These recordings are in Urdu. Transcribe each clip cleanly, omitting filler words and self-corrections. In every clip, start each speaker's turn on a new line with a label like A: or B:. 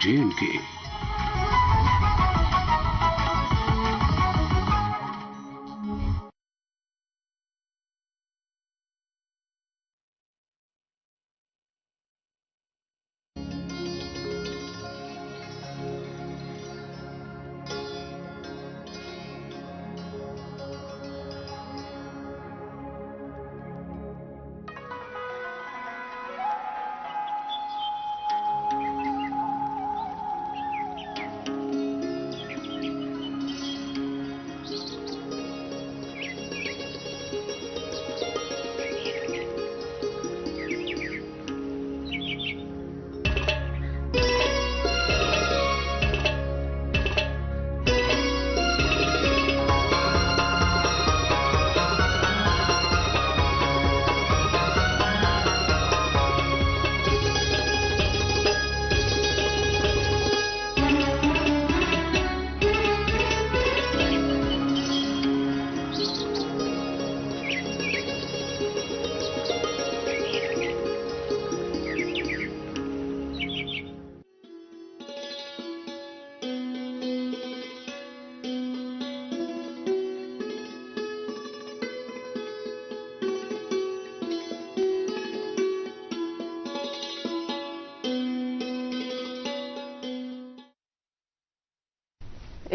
A: J&K।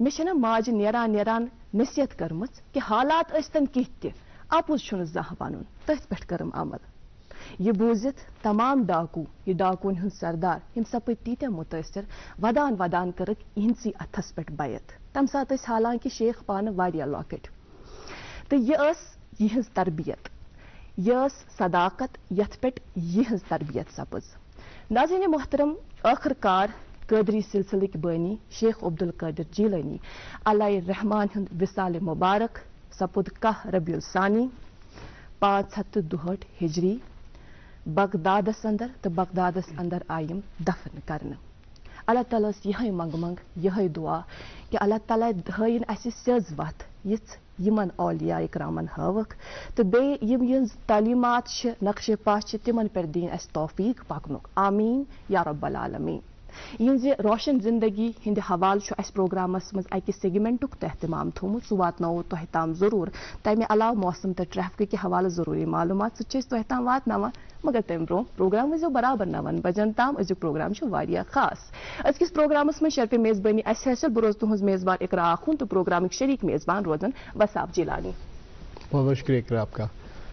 B: مے ماج نیران نصیحت کرمچ کہ حالات ٲسۍتن کینٛہہ تہِ اپُز چھُنہٕ زانٛہہ وَنُن تٔتھۍ پٮ۪ٹھ کٔرٕم عمل یہ بوٗزِتھ تمام ڈاکوٗ یہ ڈاکوٗن ہُنٛد سردار یِم سپٕدۍ تیٖتیاہ مُتٲثر ودان کٔرٕکھ یِہنٛدسٕے اتھس پٮ۪ٹھ بیعت تمہِ ساتہٕ ٲسۍ حالانکہِ شیخ پانہٕ واریاہ لۄکٕٹۍ تہٕ یہِ ٲس یِہنٛز تربیت یہ ٲس صداقت یتھ پٮ۪ٹھ یِہنٛز تربیت سپٕز ناظریٖن محترم ٲخٕر کار قٲدری سلسلٕکۍ بٲنی شیخ عبدالقادر جیلانی علیہ رحمان ہُنٛد وصالِ مُبارک سپُد 10 ربیع الثانی 562 ہجری بغدادس اندر تہٕ بغدادس اندر آیہِ یِم دفن کرنہٕ اللہ تعالیٰ ٲس یِہے منٛگہٕ یِہے دعا کہ اللہ تعالیٰ ہٲیِن اَسہِ سیٚز وتھ یِژھ یِمن اولیاء اکرامن ہٲوٕکھ تہٕ بیٚیہِ یِم یِہنٛز تعلیٖمات چھِ نقشے پاہ چھِ تِمن پٮ۪ٹھ دِیِن اَسہِ توفیٖق پکنُک آمیٖن یا رب العالمیٖن یِہنٛزِ روشن زندگی ہٕنٛدِ حوالہٕ چھُ اَسہِ پروگرامس منٛز اکہِ سیگمنٹُک تہِ اہتمام تھوٚومُت سُہ واتناوو تۄہہِ تام ضروٗر تمہِ علاوٕ موسم تہٕ ٹریفکٕکہِ حوالہٕ ضروٗری معلوٗمات سُہ تہِ چھِ أسۍ تۄہہِ تام واتناوان مگر تمہِ برونٛہہ پروگرام ٲسۍزیو برابر 9 بجن تام أزیُک پروگرام چھُ واریاہ خاص أزکِس پروگرامس منٛز شرفہِ میزبٲنی اَسہِ حٲصِل بہٕ روزٕ تُہٕنٛز میزبان اقرا آخوٗن تہٕ پروگرامٕکۍ شریٖک میزبان روزن وساب جیلانی
C: بہت بہت شکریہ اقرا آپ کا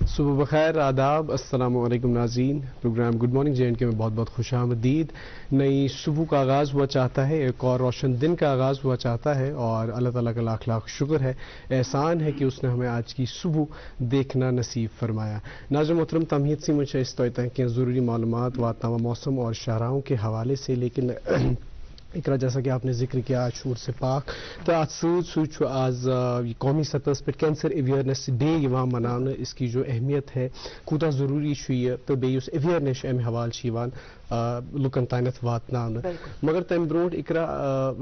C: صبح بخیر آداب السلام علیکم ناظرین پروگرام گڈ مارننگ JNK میں بہت بہت خوش آمدید نئی صبح کا آغاز ہوا چاہتا ہے ایک اور روشن دن کا آغاز ہوا چاہتا ہے اور اللہ تعالیٰ کا لاکھ لاکھ شکر ہے احسان ہے کہ اس نے ہمیں آج کی صبح دیکھنا نصیب فرمایا ناظرین محترم تمہید سی مجھے اس طرح کے ضروری معلومات واتنامہ موسم اور شاہراہوں کے حوالے سے لیکن اقرا جیسا کہ آپ نے ذکر کیا شور سے پاک تو آج سوچ آج قومی سطح پہ کینسر اویئرنیس ڈے منانا اس کی جو اہمیت ہے کوتاہ ضروری یہ تو بیس اویئرنیس امہ حوالہ لکن تانت واتنانا مگر تمہ برو اقرا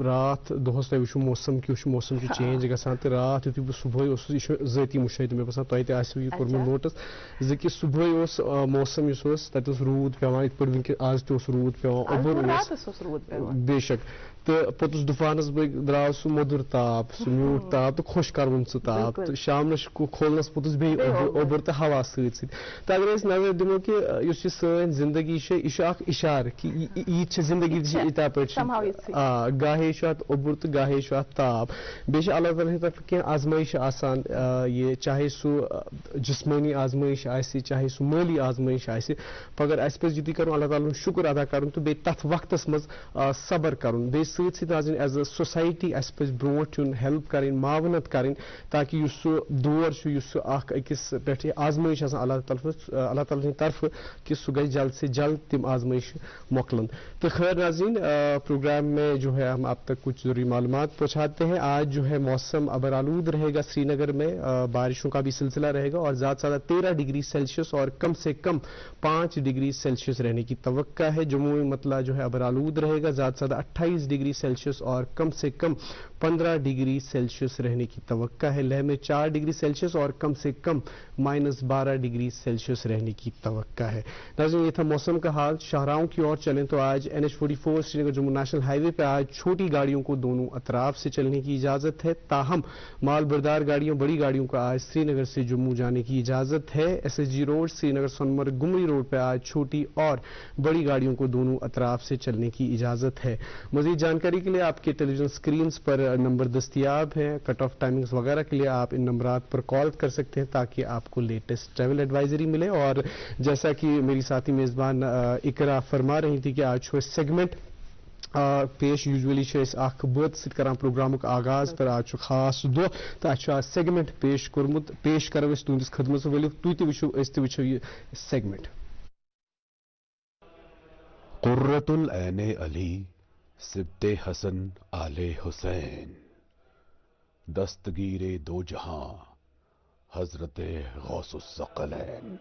C: رات دہس تھی وچو موسم کیوں موسم چینج گژھان تو رات یتھے بہ صبح یہ ذاتی مشاہدہ مے باسان تہ آسو یہ کورمت نوٹس کہ صبح موسم تت رود پیوان ات پہ آج تہ رود پیوان اوبر بے شک تو پتہ دُفانس درٛاو سُہ مودُر تاپ سُہ میوٗٹھ تاپ تہٕ خۄش کروُن سُہ تاپ تہٕ شامنس کھولنس پوٚتُس بیٚیہِ اوٚبُر تہٕ ہوا سۭتۍ سۭتۍ تہٕ اگر أسۍ نظر دِمو کہِ یُس یہِ سٲنۍ زندگی چھِ یہِ چھُ اکھ اِشارٕ کہِ یہِ چھِ زندگی تہِ چھِ یِتھے پٲٹھۍ آ گاہے چھُ اتھ اوٚبُر تہٕ گاہے چھُ اتھ تاپ بیٚیہِ چھِ اللہ تعالیٰ ہٕنٛدِ طرفہٕ کینٛہہ آزمٲیش آسان یہِ چاہے سُہ جسمٲنی آزمٲیش آسہِ چاہے سُہ مٲلی آزمٲیش آسہِ مگر اَسہِ پَزِ یُتُے کَرُن اللہ تعالیٰ ہُنٛد شُکر ادا کَرُن تہٕ بیٚیہِ تتھ وقتس منٛز صبر کَرُن بیٚیہِ سۭتۍ سۭتۍ ناظریٖن ایز اے سوسایٹی اَسہِ پَزِ برونٛٹھ یُن ہیلپ کَرٕنۍ معاونت کَرٕنۍ تاکہِ یُس سُہ دور چھُ یُس سُہ اکھ أکِس پٮ۪ٹھ یہِ آزمٲیش آسان اللہ تعالیٰ ہٕنٛدِ طرفہٕ کہ سُہ گژھِ جلد سے جلد تِم آزمائش مۄکلن تو خیر ناظرین پروگرام میں جو ہے ہم آپ تک کچھ ضروری معلومات پہنچاتے ہیں آج جو ہے موسم ابر آلود رہے گا سری نگر میں بارشوں کا بھی سلسلہ رہے گا اور زیادہ سے زیادہ 13 ڈگری سیلسیس اور کم سے کم 5 ڈگری سیلسیس رہنے کی توقع ہے جموں میں مطلع جو ہے ابر آلود رہے گا زیادہ سے زیادہ 28 ڈگری سیلسیس اور کم سے کم 15 ڈگری سیلسیس رہنے کی توقع ہے لیہ میں 4 ڈگری سیلسیس اور کم سے کم -12 ڈگری سیلسیس رہنے کی توقع ہے ناظرین یہ تھا موسم کا حال شاہراہوں کی اور چلیں تو آج NH44 سری نگر جموں نیشنل ہائی وے پہ آج چھوٹی گاڑیوں کو دونوں اطراف سے چلنے کی اجازت ہے تاہم مال بردار گاڑیوں بڑی گاڑیوں کو آج سری نگر سے جموں جانے کی اجازت ہے SSG روڈ سری نگر سونمرگ گمری روڈ پہ آج چھوٹی اور بڑی گاڑیوں کو دونوں اطراف سے چلنے کی اجازت ہے مزید جانکاری کے لیے آپ کے ٹیلی ویژن اسکرینز پر نمبر دستیاب ہیں کٹ آف ٹائمنگز وغیرہ کے لیے آپ ان نمبرات پر کال کر سکتے ہیں تاکہ آپ کو لیٹسٹ ٹریول ایڈوائزری ملے اور جیسا کہ میری ساتھی میزبان اقرا فرما رہی تھی کہ آج سیگمنٹ پیش یوزولی اخ بت ست کران پروگرامک آغاز پر آج خاص دہ تو آج سیگمنٹ پیش کورمت پیش کرو تہندس خدمت ولو تھی تہ وچھو یہ سیگمنٹ
A: قرۃ العین علی سبط حسن آل حسین دستگیر دو جہاں حضرت غوث الثقلین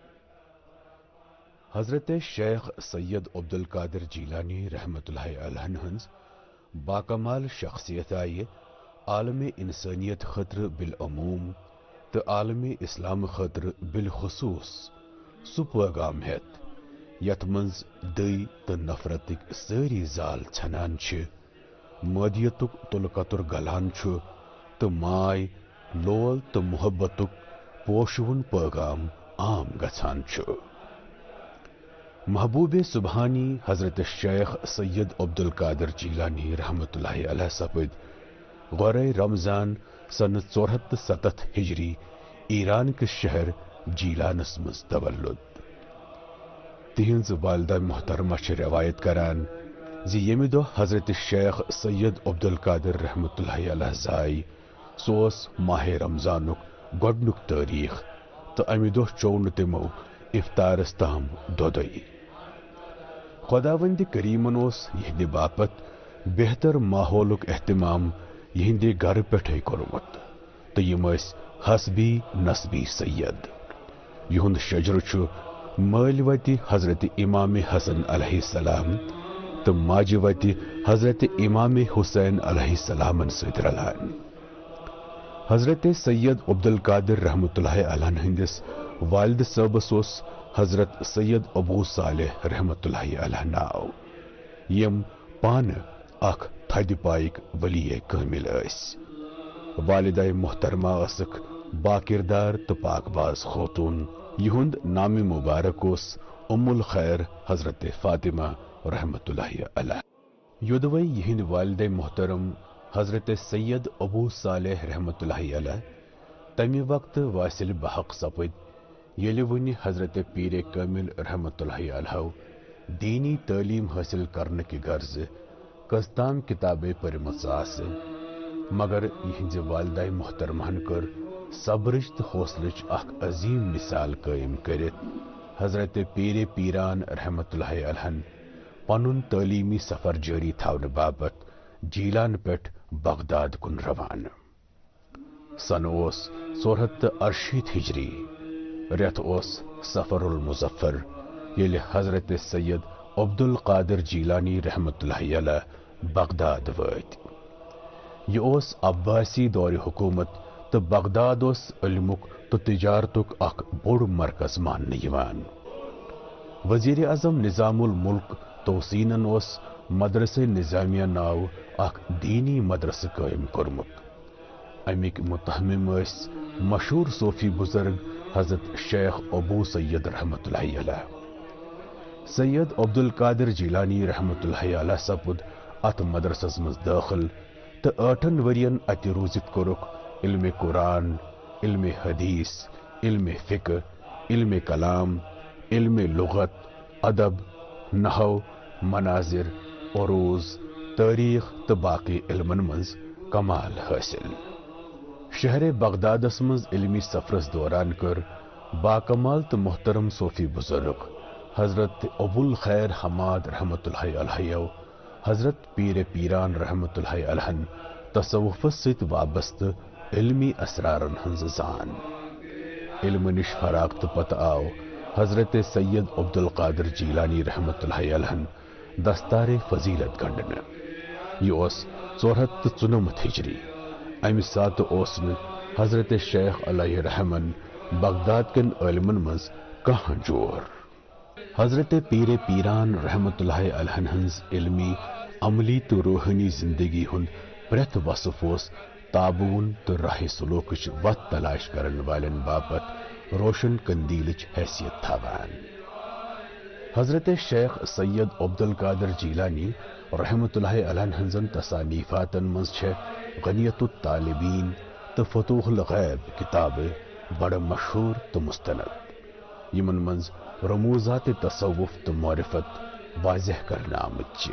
A: حضرت شیخ سید عبدالقادر جیلانی رحمت اللہ علیہ ہنز باکمال شخصیت آئی عالم انسانیت خطر بالعموم تو عالم اسلام خطر بالخصوص سہ پیغام ہیت یت منز دئی تو نفرتک ساری زال ژھنان مادیتک تل قطر گلان تو ماے لول تو محبتک پوشون پیغام عام گژھان محبوب سبحانی حضرت شیخ سید عبدالقادر جیلانی رحمت اللہ علیہ سپد غورہ رمضان سن 407 ہجری ایران کے شہر جیلانس مز تولد تہنز والدہ محترمہ روایت کران زی یمی دو حضرت شیخ سید عبدالقادر رحمت اللہ علیہ زائی سوس ماہ رمضانک گۄڈنیُک تاریخ تو امی دو چون تمو افطارس تام دودئی خداوند کریمن اس یہندِ باپت بہتر ماحولک اہتمام یہندِ گھر پٹھے کورمت تو یم اس حسبی نسبی سید یہند شجر چھ مال وتی حضرت امام حسن علیہ السلام تو ماجہ وتی حضرت امام حسین علیہ السلام ست رلان حضرت سید عبدالقادر رحمت اللہ علیہ ہندس والد صبس اس حضرت سید ابو صالح رحمت اللہ علیہ ناو یم پان اخ تھد پائک ولی کامل اس والدہ محترمہ اسک باکردار تو پاک باز خوتون یہند نام مبارک اس ام الخیر حضرت فاطمہ رحمت اللہ علیہ یودوی یہند والدہ محترم حضرت سید ابو صالح رحمت اللہ علیہ تمی وقت واصل بحق سپد یلی ونی حضرت پیر کامل رحمت اللہ علیہ دینی تعلیم حاصل کرنے کی غرض کستام کتابیں پرمژ مگر یہنز والدہ محترمہن کر صبرچ تو حوصلچ اخ عظیم مثال قائم کرت حضرت پیر پیران رحمت اللہ علیہ پنن تعلیمی سفر جاری تھاون باپت جیلان پٹ بغداد کن روان سن اوس 468 ہجری ریت اوس سفر المظفر یل حضرت سید عبدالقادر جیلانی رحمت اللہ علیہ بغداد وات یہ اوس عباسی دور حکومت تو بغداد اوس علمک تو تجارتک اخ بوڑ مرکز ماننے یوان وزیر اعظم نظام الملک توسینن اوس مدرسہ نظامیہ ناو اخ دینی مدرسہ قائم کورمت امیک متہمم اس مشہور صوفی بزرگ حضرت شیخ ابو سید رحمت اللہ علیہ سید عبدالقادر جیلانی رحمت اللہ علیہ سپد ات مدرسس مز داخل تو 8 ورین ات روزت کورک علم قرآن علم حدیث علم فقہ علم کلام علم لغت ادب نحو مناظر عروض تاریخ تو باقی علمن مز کمال حاصل شہر بغدادس مز علمی سفرس دوران کر باکمال تو محترم صوفی بزرگ حضرت ابو الخیر حماد رحمت اللہ علیہ حضرت پیر پیران رحمت اللہ علیہ تصوفس ست وابست علمی اسرارن ہنز زان علم نش فراغت پتہ آو حضرت سید عبدالقادر جیلانی رحمت اللہ علیہ دستار فضیلت گنڈن یہ اس 494 ہجری امی سات اوسن حضرت شیخ علیہ رحمن بغداد کن علمن مز کہاں جور حضرت پیر پیران رحمت اللہ علیہ ہنز علمی عملی تو روحانی زندگی ہند پریت وصف اس تابون تو راہ سلوکچ وت تلاش کرن والن باپت روشن کندیلچ حیثیت تھاوان حضرت شیخ سید عبدالقادر جیلانی رحمت اللہ علیہ ہنزن تصانیفاتن مز چھ غنیت الطالبین تو فتوح الغیب کتاب بڑا مشہور تو مستند یمن منز رموزات تصوف تو معرفت واضح کرنا آمد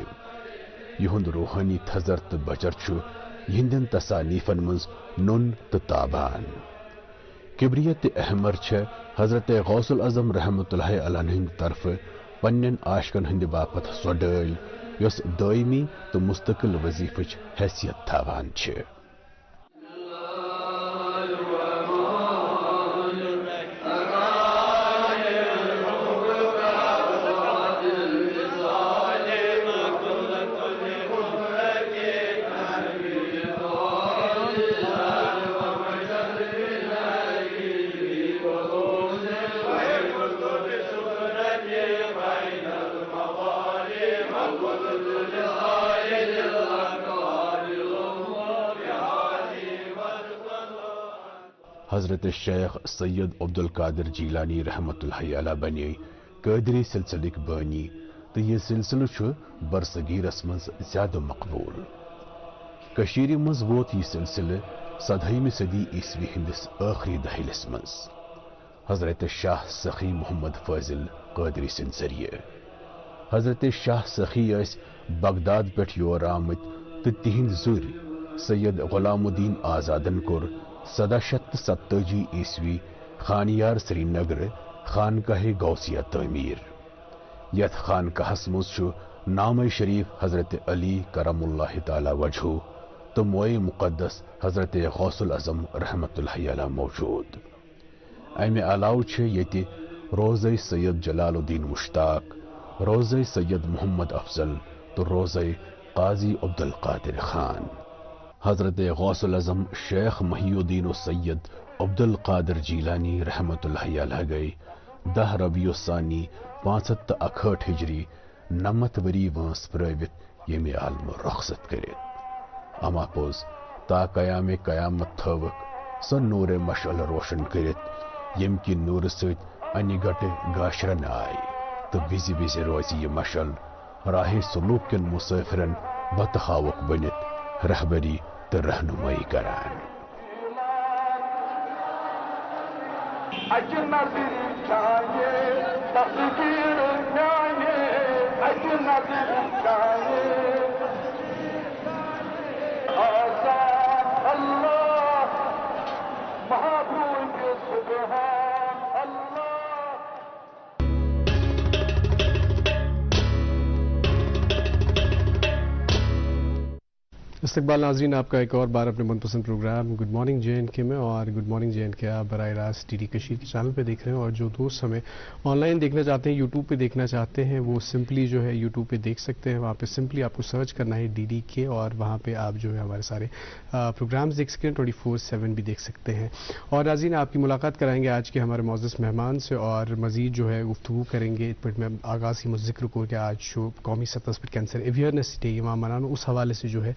A: یہند روحانی تھزر تو بچر یہندن تصانیفن مز نن تو تابان کبریت احمر چھ حضرت غوث العظم رحمت اللہ علیہ طرف پنن عاشقن ہند باپت سو ڈال یس دائمی تو مستقل وظیفچ حیثیت تھاوان چھ حضرت شیخ سید عبدالقادر جیلانی رحمت اللہ علیہ بنی قادری سلسلک بانی تو یہ سلسلہ برصغیرس مز زیادہ مقبول کشیر مز ووت یہ سلسلہ 17ویں صدی عیسوی ہندس آخری دہلس مز حضرت شاہ سخی محمد فاضل قادری سند ذریعہ. حضرت شاہ سخی اس بغداد پہ یور آمت تو تہند زر سید غلام الدین آزادن کور 1757 عیسوی خانیار سری نگر خانقاہ غوثیہ تعمیر. یت خانقاہس مز نام شریف حضرت علی کرم اللہ تعالی وجہ تو موئے مقدس حضرت غوث العظم رحمت اللہ علیہ موجود. امہ علاوہ یہ روزہ سید جلال الدین مشتاق، روزہ سید محمد افضل تو روزہ قاضی عبد القادر خان. حضرت غوث العظم شیخ محی الدین و سید عبد القادر جیلانی رحمت اللہ علیہ گئی 10 ربیع الثانی 561 ہجری 90 وری وانس پرٲوِتھ ییٚمہِ عالمہٕ رخصت کٔرِتھ. اما پوٚز تا قیام قیامت تھٲوٕکھ سۄ نوٗرِ مشعل روشن کٔرِتھ ییٚمہِ کہِ نوٗرٕ سۭتۍ انہِ گٹہٕ گاشرن آیہِ تہٕ وِزِ وِزِ روزِ یہِ مشعل راہِ سلوٗک کٮ۪ن مُسٲفِرن بتہٕ ہاوُکھ بٔنِتھ رہبری تہٕ رہنمٲیی کران.
C: استقبال ناظرین آپ کا ایک اور بار اپنے من پسند program good morning J and K میں، اور گڈ مارننگ جے اینڈ کے آپ براہ راست ڈی ڈی کشیر کے چینل پہ دیکھ رہے ہیں، اور جو دوست ہمیں آن لائن دیکھنا چاہتے ہیں، یوٹیوب پہ دیکھنا چاہتے ہیں، وہ سمپلی جو ہے یوٹیوب پہ دیکھ سکتے ہیں. وہاں پہ سمپلی آپ کو سرچ کرنا ہے ڈی ڈی کے، اور وہاں پہ آپ جو ہے ہمارے سارے پروگرامز دیکھ سکتے ہیں، 24/7 بھی دیکھ سکتے ہیں. اور ناظرین آپ کی ملاقات کرائیں گے آج کے ہمارے معزز مہمان سے، اور مزید جو ہے گفتگو کریں گے. میں آغاز ہی ذکر کو کہ آج قومی سطح پر کینسر اویئرنیس ڈے وہاں منانا، اس حوالے سے جو ہے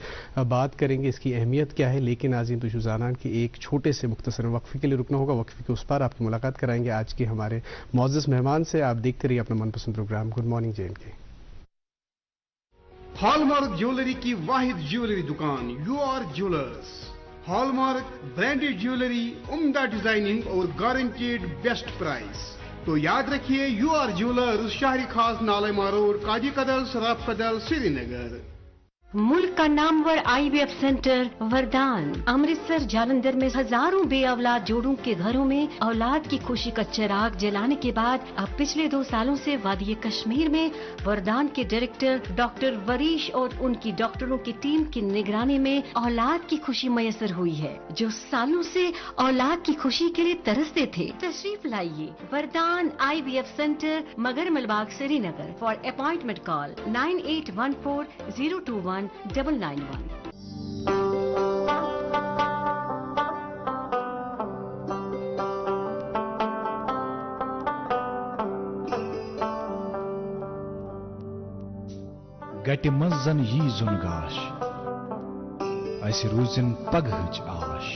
C: بات کریں گے اس کی اہمیت کیا ہے. لیکن ناظرین تو زانان کہ ایک چھوٹے سے مختصر وقفے کے لیے رکنا ہوگا. وقفے کے اس پر آپ کی ملاقات کرائیں گے آج کے ہمارے معزز مہمان سے. آپ دیکھتے رہیے اپنا من پسند program good morning J and K.
D: Hallmark jewellery کی واحد جیولری دکان U R jewellers. Hallmark branded jewellery, عمدہ ڈیزائننگ اور گارنٹیڈ بیسٹ پرائز. تو یاد رکھیے یو آر جیولرز، شہری خاص نالما روڈ، کاجی کدل، سراف کدل، سری نگر.
E: ملک کا نامور آئی وی ایف سینٹر وردان امرتسر جالندھر میں ہزاروں بے اولاد جوڑوں کے گھروں میں اولاد کی خوشی کا چراغ جلانے کے بعد اب پچھلے 2 سالوں سے وادی کشمیر میں وردان کے ڈائریکٹر ڈاکٹر وریش اور ان کی ڈاکٹروں کی ٹیم کی نگرانی میں اولاد کی خوشی میسر ہوئی ہے. جو سالوں سے اولاد کی خوشی کے لیے ترستے تھے، تشریف لائیے وردان آئی وی ایف سینٹر مگر ملباغ سری نگر. فار اپائنٹمنٹ کال 9814021991.
F: گٹہِ منٛز زن یی زُن گاش، اسہِ روٗزِن پگہٕچ آش.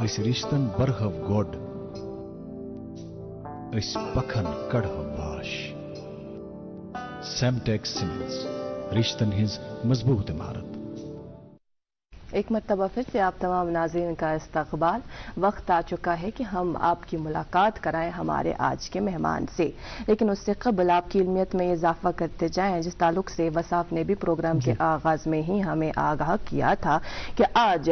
F: أسۍ رِشتن برہو گۄڈ، أسۍ پکھن کڑہو واش. سیمٹیک سیمنٹس، رشتن ہز مضبوط عمارت.
B: ایک مرتبہ پھر سے آپ تمام ناظرین کا استقبال. وقت آ چکا ہے کہ ہم آپ کی ملاقات کرائیں ہمارے آج کے مہمان سے، لیکن اس سے قبل آپ کی علمیت میں اضافہ کرتے جائیں جس تعلق سے وصاف نے بھی پروگرام کے آغاز میں ہی ہمیں آگاہ کیا تھا کہ آج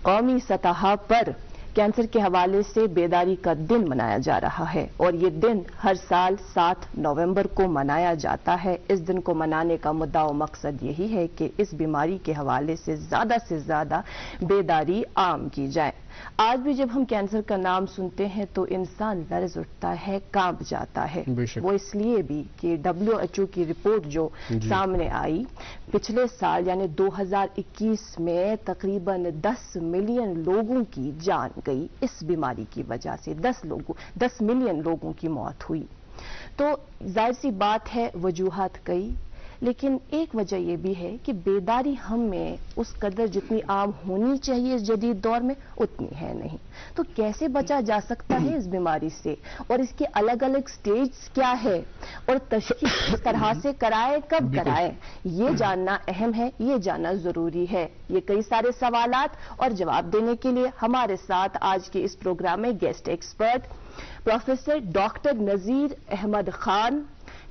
B: قومی سطح پر کینسر کے حوالے سے بیداری کا دن منایا جا رہا ہے، اور یہ دن ہر سال 7 نومبر کو منایا جاتا ہے. اس دن کو منانے کا مدعا و مقصد یہی ہے کہ اس بیماری کے حوالے سے زیادہ بیداری عام کی جائے. آج بھی جب ہم کینسر کا نام سنتے ہیں تو انسان لرز اٹھتا ہے، کانپ جاتا ہے. وہ اس لیے بھی کہ WHO کی رپورٹ جو سامنے آئی پچھلے سال یعنی 2021 میں تقریباً 10 ملین لوگوں کی جان گئی اس بیماری کی وجہ سے. 10 ملین لوگوں کی موت ہوئی. تو ظاہر سی بات ہے وجوہات کئی، لیکن ایک وجہ یہ بھی ہے کہ بیداری ہم میں اس قدر جتنی عام ہونی چاہیے اس جدید دور میں اتنی ہے نہیں. تو کیسے بچا جا سکتا ہے اس بیماری سے اور اس کے الگ الگ سٹیج کیا ہے اور تشخیص کس طرح سے کرائے کب کرائے یہ جاننا اہم ہے, یہ جاننا ضروری ہے. یہ کئی سارے سوالات اور جواب دینے کے لیے ہمارے ساتھ آج کے اس پروگرام میں guest expert professor doctor Nazir Ahmed Khan,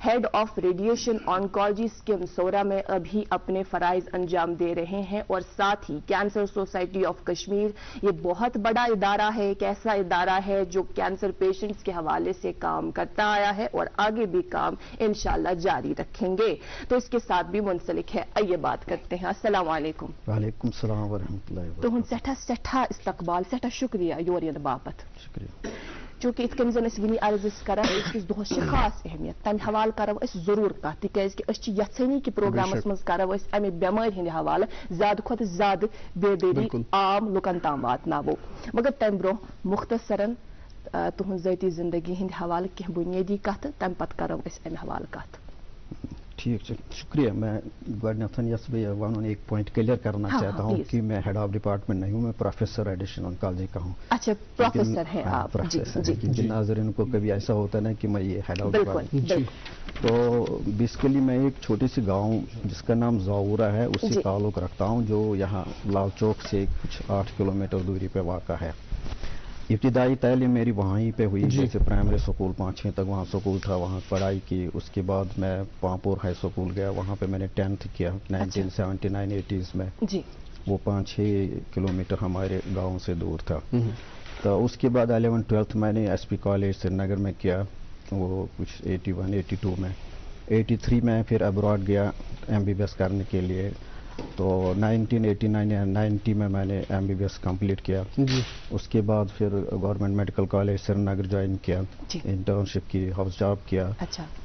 B: head of radiation oncology SKIMS Soura میں ابھی اپنے فرائض انجام دے رہے ہیں, اور ساتھ ہی کینسر سوسائٹی آف کشمیر. یہ بہت بڑا ادارہ ہے, ایک ایسا ادارہ ہے جو کینسر پیشنٹس کے حوالے سے کام کرتا آیا ہے اور آگے بھی کام انشاءاللہ جاری رکھیں گے. تو اس کے ساتھ بھی منسلک ہے. آئیے بات کرتے ہیں. السلام علیکم.
G: وعلیکم السلام ورحمۃ اللہ وبرکاتہ.
B: تو ہن سٹھا استقبال, سٹھا شکریہ یور ین باپت.
G: شکریہ.
B: چونکہ ات کن زن اس ونی عرض کران اس دہس خاص اہمیت, تمہ حوالہ کرو اس ضرور کت تکیاز کہ اس یژھانی کہ پروگرامس مز کرو اس امہ بیمار ہند حوالہ زیادہ کھت زیادہ بیداری عام لکن تام واتناو. مگر تمہ برو مختصراً تہذ ذاتی زندگی ہند حوالہ کی بنیادی کت, تمہ پتہ کرو اس امہ حوالہ کت.
G: ٹھیک ہے, شکریہ. میں گۄڈنیتھ یس بہ ون ایک پوائنٹ کلیئر کرنا چاہتا ہوں کہ میں ہیڈ آف ڈپارٹمنٹ نہیں ہوں, میں پروفیسر ریڈیشن آنکالوجی کا ہوں.
B: اچھا, پروفیسر ہیں آپ.
G: پروفیسر, جن ناظرین کو کبھی ایسا ہوتا ہے نا کہ میں یہ ہیڈ آف ڈپارٹمنٹ, تو بیسیکلی میں ایک چھوٹی سی گاؤں جس کا نام زاورا ہے اس سے تعلق رکھتا ہوں, جو یہاں لال چوک سے کچھ 8 کلومیٹر دوری پہ واقع ہے. ابتدائی تعلیم میری وہیں پہ ہوئی, جیسے پرائمری اسکول 5ویں تک وہاں اسکول تھا, وہاں پڑھائی کی. اس کے بعد میں پامپور ہائی اسکول گیا, وہاں پہ میں نے 10th کیا 1979-80s میں. وہ 5-6 کلومیٹر ہمارے گاؤں سے دور تھا. تو اس کے بعد 11th-12th میں نے ایس پی کالج سری نگر میں کیا, وہ کچھ 81-82 میں. 83 میں پھر ابراڈ گیا MBBS کرنے کے لیے. تو 1989-90 میں نے MBBS کمپلیٹ کیا. اس کے بعد پھر گورنمنٹ میڈیکل کالج سری نگر جوائن کیا, انٹرنشپ کی, ہاؤس جاب کیا.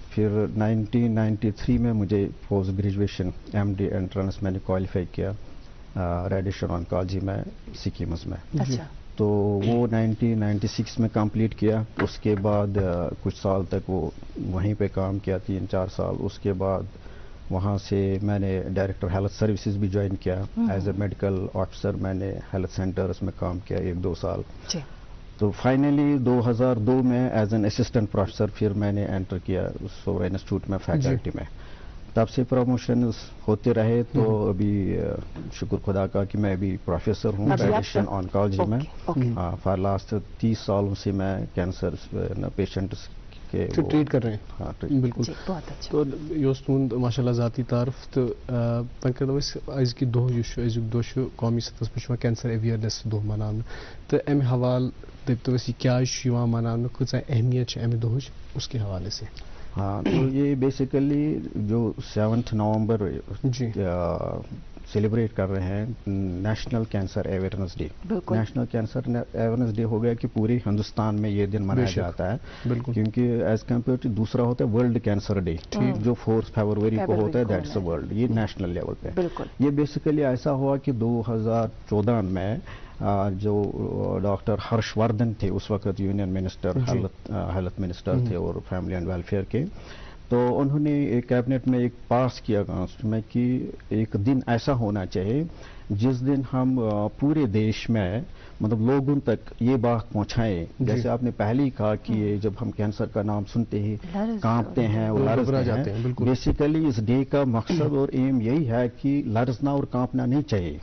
G: پھر 1993 میں مجھے پوسٹ گریجویشن MD انٹرنس میں نے کوالیفائی کیا ریڈیشن آنکالوجی میں سکیمز میں. تو وہ 1996 میں کمپلیٹ کیا. اس کے بعد کچھ سال تک وہ وہیں پہ کام کیا, 3-4 سال. اس کے بعد وہاں سے میں نے ڈائریکٹر ہیلتھ سروسز بھی جوائن کیا. ایز اے میڈیکل آفیسر میں نے ہیلتھ سینٹرز میں کام کیا 1-2 سال. تو فائنلی 2002 میں ایز این اسسٹنٹ پروفیسر پھر میں نے انٹر کیا سورا انسٹیٹیوٹ میں فیکلٹی میں. تب سے پروموشنز ہوتے رہے. تو ابھی شکر خدا کا کہ میں ابھی پروفیسر ہوں ریڈیشن آنکالوجی میں. فار لاسٹ 30 سالوں سے میں کینسر پیشنٹس
C: ٹریٹ کر رہے ہیں. بالکل. تو یہ تہد ماشاء اللہ ذاتی تعارف. تو وی کرو ازکہ دہ ازیک دہ قومی سطح پہ کینسر اویئرنیس دہ منانے. تو امہ حوالہ دپتو اس یہ کیا منانے, کۭژاہ اہمیت امہ دہچ اس کے حوالے سے.
G: ہاں, تو یہ بیسیکلی جو 7 نومبر سیلیبریٹ کر رہے ہیں national cancer awareness day. National cancer awareness day ہو گیا کہ پورے ہندوستان میں یہ دن منایا جاتا ہے, کیونکہ ایز کمپیئر ٹو دوسرا ہوتا ہے ورلڈ کینسر ڈے جو 4 فروری کو ہوتا ہے, دیٹس اے ورلڈ. یہ نیشنل لیول پہ. یہ بیسیکلی ایسا ہوا کہ 2014 میں جو ڈاکٹر ہرش وردھن تھے اس وقت یونین منسٹر ہیلتھ منسٹر تھے اور فیملی اینڈ ویلفیئر کے, تو انہوں نے ایک کیبنٹ میں ایک پاس کیا کانسٹیٹیوشن میں کہ ایک دن ایسا ہونا چاہیے جس دن ہم پورے دیش میں مطلب لوگوں تک یہ بات پہنچائیں. جیسے آپ نے پہلے ہی کہا کہ جب ہم کینسر کا نام سنتے ہی کانپتے ہیں اور لرزتے ہیں. بیسیکلی اس ڈے کا مقصد اور ایم یہی ہے کہ لرزنا اور کانپنا نہیں چاہیے.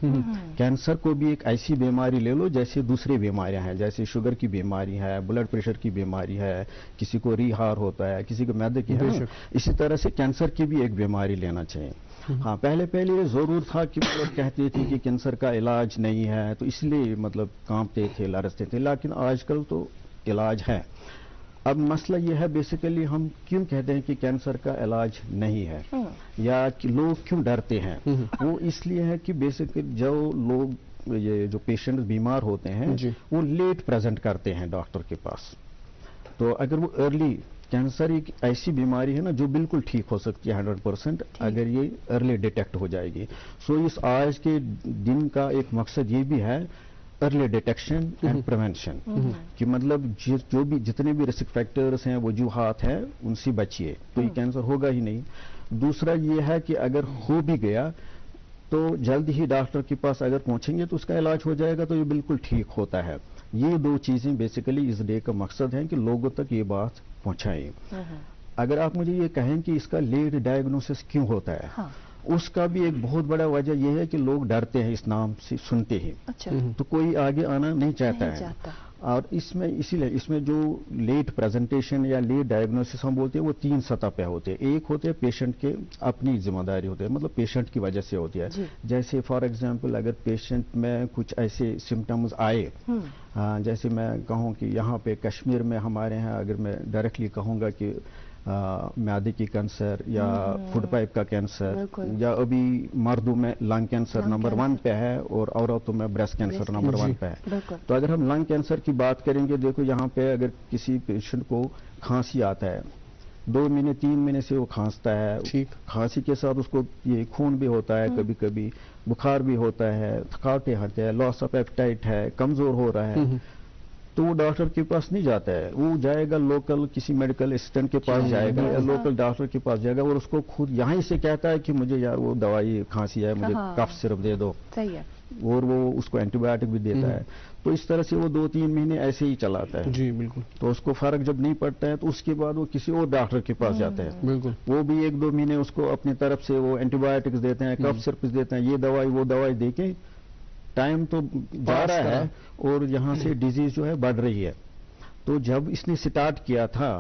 G: کینسر کو بھی ایک ایسی بیماری لے لو جیسے دوسری بیماریاں ہیں, جیسے شوگر کی بیماری ہے, بلڈ پریشر کی بیماری ہے, کسی کو ری ہار ہوتا ہے, کسی کو معدے کی ہے. اسی طرح سے کینسر کی بھی ایک بیماری لینا چاہیے. ہاں, پہلے یہ ضرور تھا کہ لوگ کہتے تھے کہ کینسر کا علاج نہیں ہے, تو اس لیے مطلب کانپتے تھے, لرزتے تھے. لیکن آج کل تو علاج ہے. اب مسئلہ یہ ہے بیسیکلی ہم کیوں کہتے ہیں کہ کینسر کا علاج نہیں ہے, یا کہ لوگ کیوں ڈرتے ہیں. وہ اس لیے ہے کہ بیسیکلی جو لوگ یہ جو پیشنٹ بیمار ہوتے ہیں وہ لیٹ پریزنٹ کرتے ہیں ڈاکٹر کے پاس. تو اگر وہ ارلی, کینسر ایک ایسی بیماری ہے نا جو بالکل ٹھیک ہو سکتی ہے 100% اگر یہ ارلی ڈیٹیکٹ ہو جائے گی. سو اس آج کے دن کا ایک مقصد یہ بھی ہے ارلی ڈیٹیکشن اینڈ پریونشن کہ مطلب جو بھی جتنے بھی رسک فیکٹرز ہیں وجوہات ہیں ان سے بچیے تو یہ کینسر ہوگا ہی نہیں. دوسرا یہ ہے کہ اگر ہو بھی گیا تو جلد ہی ڈاکٹر کے پاس اگر پہنچیں گے تو اس کا علاج ہو جائے گا تو یہ بالکل ٹھیک ہوتا ہے. یہ دو چیزیں بیسیکلی اس ڈے کا مقصد ہے کہ لوگوں تک یہ بات پہنچائیں. اگر آپ مجھے یہ کہیں کہ اس کا لیٹ ڈائگنوسس کیوں ہوتا ہے, اس کا بھی ایک بہت بڑا وجہ یہ ہے کہ لوگ ڈرتے ہیں اس نام سے سنتے ہی, تو کوئی آگے آنا نہیں چاہتا ہے. اور اس میں اسی لیے اس میں جو لیٹ پریزنٹیشن یا لیٹ ڈائگنوسس ہم بولتے ہیں وہ 3 سطح پہ ہوتے ہیں. ایک ہوتے ہیں پیشنٹ کے اپنی ذمہ داری ہوتی ہے, مطلب پیشنٹ کی وجہ سے ہوتی ہے. جیسے فار ایگزامپل اگر پیشنٹ میں کچھ ایسے سمٹمز آئے, جیسے میں کہوں کہ یہاں پہ کشمیر میں ہمارے ہیں, اگر میں ڈائریکٹلی کہوں گا کہ معدے کی کینسر یا فوڈ پائپ کا کینسر, یا ابھی مردوں میں لنگ کینسر نمبر 1 پہ ہے اور عورتوں میں بریسٹ کینسر نمبر 1 پہ ہے. تو اگر ہم لنگ کینسر کی بات کریں گے, دیکھو یہاں پہ اگر کسی پیشنٹ کو کھانسی آتا ہے, 2 مہینے 3 مہینے سے وہ کھانستا ہے, کھانسی کے ساتھ اس کو یہ خون بھی ہوتا ہے, کبھی کبھی بخار بھی ہوتا ہے, تھکاوٹیں ہوتے ہیں, لاس آف ایپیٹائٹ ہے, کمزور ہو رہا ہے, تو وہ ڈاکٹر کے پاس نہیں جاتا ہے. وہ جائے گا لوکل کسی میڈیکل اسسٹنٹ کے پاس جائے گا یا لوکل ڈاکٹر کے پاس جائے گا, اور اس کو خود یہاں سے کہتا ہے کہ مجھے یار وہ دوائی کھانسی ہے, مجھے کف سرپ دے دو, اور وہ اس کو اینٹی بایوٹک بھی دیتا ہے. تو اس طرح سے وہ 2-3 مہینے ایسے ہی چلاتا ہے.
C: جی بالکل.
G: تو اس کو فرق جب نہیں پڑتا ہے تو اس کے بعد وہ کسی اور ڈاکٹر کے پاس جاتا ہے.
C: بالکل.
G: وہ بھی 1-2 مہینے اس کو اپنی طرف سے وہ اینٹی بایوٹکس دیتے ہیں, کف سرپس دیتے ہیں, یہ دوائی وہ دوائی دے کے ٹائم تو جا رہا ہے اور یہاں سے ڈیزیز جو ہے بڑھ رہی ہے. تو جب اس نے سٹارٹ کیا تھا,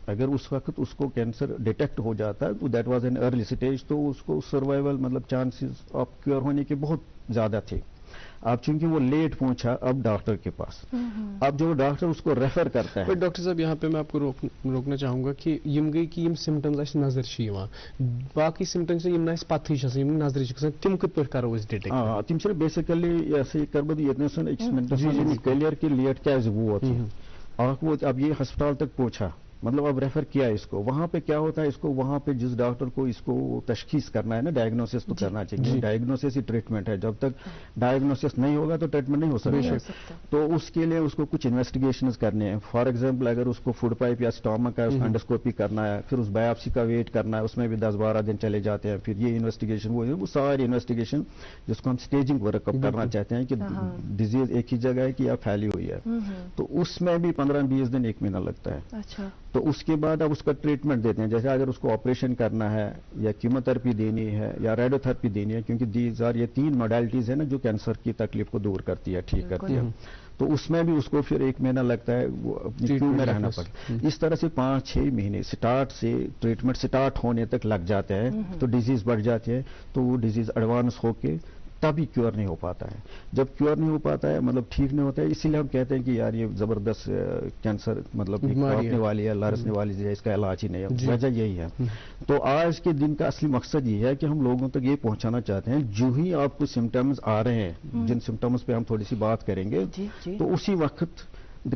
G: اگر اس وقت اس کو کینسر ڈیٹیکٹ ہو جاتا ہے تو that was an early stage, تو اس کو سروائیول مطلب چانسز آف کیور ہونے کے بہت زیادہ تھے. اب چونکہ وہ لیٹ پہنچا اب ڈاکٹر کے پاس, اب جو ڈاکٹر اس کو ریفر کرتا ہے.
C: ڈاکٹر صاحب یہاں پہ میں آپ کو روکنا چاہوں گا کہ یم گئی کہ یم سمٹمز اس نظر چھ یوان, باقی سمٹمز یم نہ پتہ چھ یم نظر چھ تم کت پہ کرو اس ڈیٹیکٹ.
G: تم چھ بیسیکلی ایسے کربد یتن سن ایکس منٹ کلیئر کہ لیٹ کیا ووت اب یہ ہسپتال تک پہنچا, مطلب اب ریفر کیا اس کو. وہاں پہ کیا ہوتا ہے, اس کو وہاں پہ جس ڈاکٹر کو اس کو تشخیص کرنا ہے نا, ڈائگنوسس تو کرنا چاہیے. ڈائگنوسس ہی ٹریٹمنٹ ہے, جب تک ڈائگنوسس نہیں ہوگا تو ٹریٹمنٹ نہیں ہو سکتا. تو اس کے لیے اس کو کچھ انویسٹیگیشنز کرنے ہیں. فار ایگزامپل اگر اس کو فوڈ پائپ یا اسٹامک ہے, اس کا انڈوسکوپی کرنا ہے, پھر اس بایوپسی کا ویٹ کرنا ہے, اس میں بھی 10-12 دن چلے جاتے ہیں. پھر یہ انویسٹیگیشن وہ ساری انویسٹیگیشن جس کو ہم اسٹیجنگ ورک اپ کرنا چاہتے ہیں کہ ڈیزیز ایک ہی جگہ ہے کہ یا پھیلی ہوئی ہے, تو اس میں بھی 15-20 دن 1 مہینہ لگتا ہے. تو اس کے بعد اب اس کا ٹریٹمنٹ دیتے ہیں. جیسے اگر اس کو آپریشن کرنا ہے یا کیموتھراپی دینی ہے یا ریڈیو تھراپی دینی ہے, کیونکہ یہ 3 موڈیلٹیز ہیں نا جو کینسر کی تکلیف کو دور کرتی ہے, ٹھیک کرتی ہے, تو اس میں بھی اس کو پھر 1 مہینہ لگتا ہے, وہ اپنی کیو میں رہنا پڑتا ہے. اس طرح سے 5-6 مہینے سٹارٹ سے ٹریٹمنٹ سٹارٹ ہونے تک لگ جاتے ہیں. تو ڈیزیز بڑھ جاتی ہے, تو وہ ڈیزیز ایڈوانس ہو کے تبھی کیور نہیں ہو پاتا ہے. جب کیور نہیں ہو پاتا ہے مطلب ٹھیک نہیں ہوتا ہے, اسی لیے ہم کہتے ہیں کہ یار یہ زبردست کینسر مطلب کاٹنے والی ہے, لرزنے والی ہے, اس کا علاج ہی نہیں ہے. وجہ یہی ہے. تو آج کے دن کا اصلی مقصد یہ ہے کہ ہم لوگوں تک یہ پہنچانا چاہتے ہیں, جو ہی آپ کو سمٹمز آ رہے ہیں, جن سمٹمز پہ ہم تھوڑی سی بات کریں گے, تو اسی وقت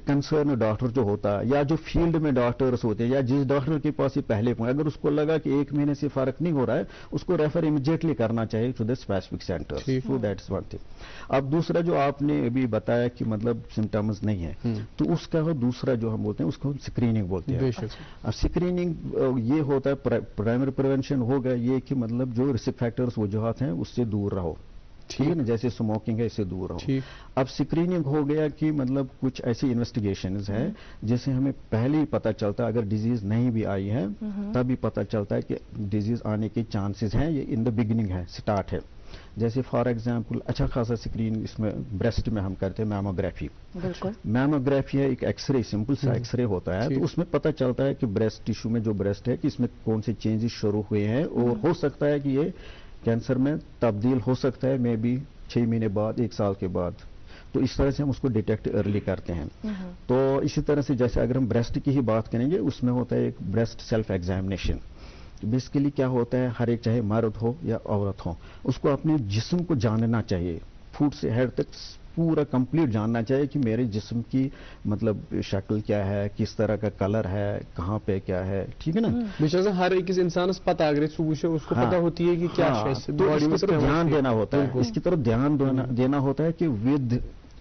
G: کنسرن ڈاکٹر جو ہوتا ہے یا جو فیلڈ میں ڈاکٹرز ہوتے ہیں یا جس ڈاکٹر کے پاس یہ پہلے پہنچے, اگر اس کو لگا کہ 1 مہینے سے فرق نہیں ہو رہا ہے, اس کو ریفر امیڈیٹلی کرنا چاہیے to the specific centre. So that is one thing. اب دوسرا جو آپ نے ابھی بتایا کہ مطلب سمٹمز نہیں ہے, تو اس کا دوسرا جو ہم بولتے ہیں اس کو اسکریننگ بولتے ہیں. اب اسکریننگ یہ ہوتا ہے, پرائمری پریونشن ہوگا یہ کہ مطلب جو رسک فیکٹرز وجوہات ہیں اس سے دور رہو, ٹھیک ہے نا, جیسے اسموکنگ ہے اس سے دور رہو. اب اسکریننگ ہو گیا کہ مطلب کچھ ایسی انویسٹیگیشنز ہیں جیسے ہمیں پہلے ہی پتہ چلتا ہے, اگر ڈیزیز نہیں بھی آئی ہے تب ہی پتہ چلتا ہے کہ ڈیزیز آنے کے چانسز ہیں, یہ ان دا بگننگ ہے, سٹارٹ ہے. جیسے فار ایگزامپل اچھا خاصا اسکرین اس میں بریسٹ میں ہم کرتے ہیں میموگرافی. میموگرافی ہے ایک ایکس رے, سمپل سا ایکس رے ہوتا ہے, تو اس میں پتہ چلتا ہے کہ بریسٹ ٹیشو میں جو بریسٹ ہے کہ اس میں کون سے چینجز شروع ہوئے ہیں, اور ہو سکتا ہے کہ یہ کینسر میں تبدیل ہو سکتا ہے, میں بھی 6 مہینے بعد, 1 سال کے بعد. تو اس طرح سے ہم اس کو ڈیٹیکٹ ارلی کرتے ہیں. تو اسی طرح سے جیسے اگر ہم بریسٹ کی ہی بات کریں گے, اس میں ہوتا ہے ایک بریسٹ سیلف ایگزامینیشن. بیسیکلی کیا ہوتا ہے, ہر ایک چاہے مرد ہو یا عورت ہو, اس کو اپنے جسم کو جاننا چاہیے, فوٹ سے ہیڈ تک پورا کمپلیٹ جاننا چاہیے کہ میرے جسم کی مطلب شکل کیا ہے, کس طرح کا کلر ہے, کہاں پہ کیا ہے, ٹھیک ہے نا.
C: بیچارے ہر ایک انسان پتہ اگر اس کو پتہ ہوتی ہے کہ کیا
G: دھیان دینا ہوتا ہے, اس کی طرف دھیان دینا ہوتا ہے کہ with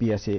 G: PSA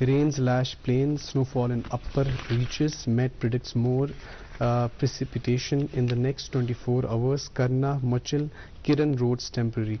C: Rains lash plains, snowfall in upper reaches. Met predicts more precipitation in the next 24 hours. Karna, Machil, Kiran roads temporary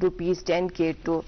B: ₹10K to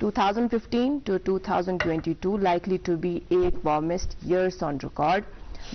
B: 2015 to 2022 likely to be 8 warmest years on record.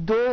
B: 2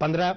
H: 15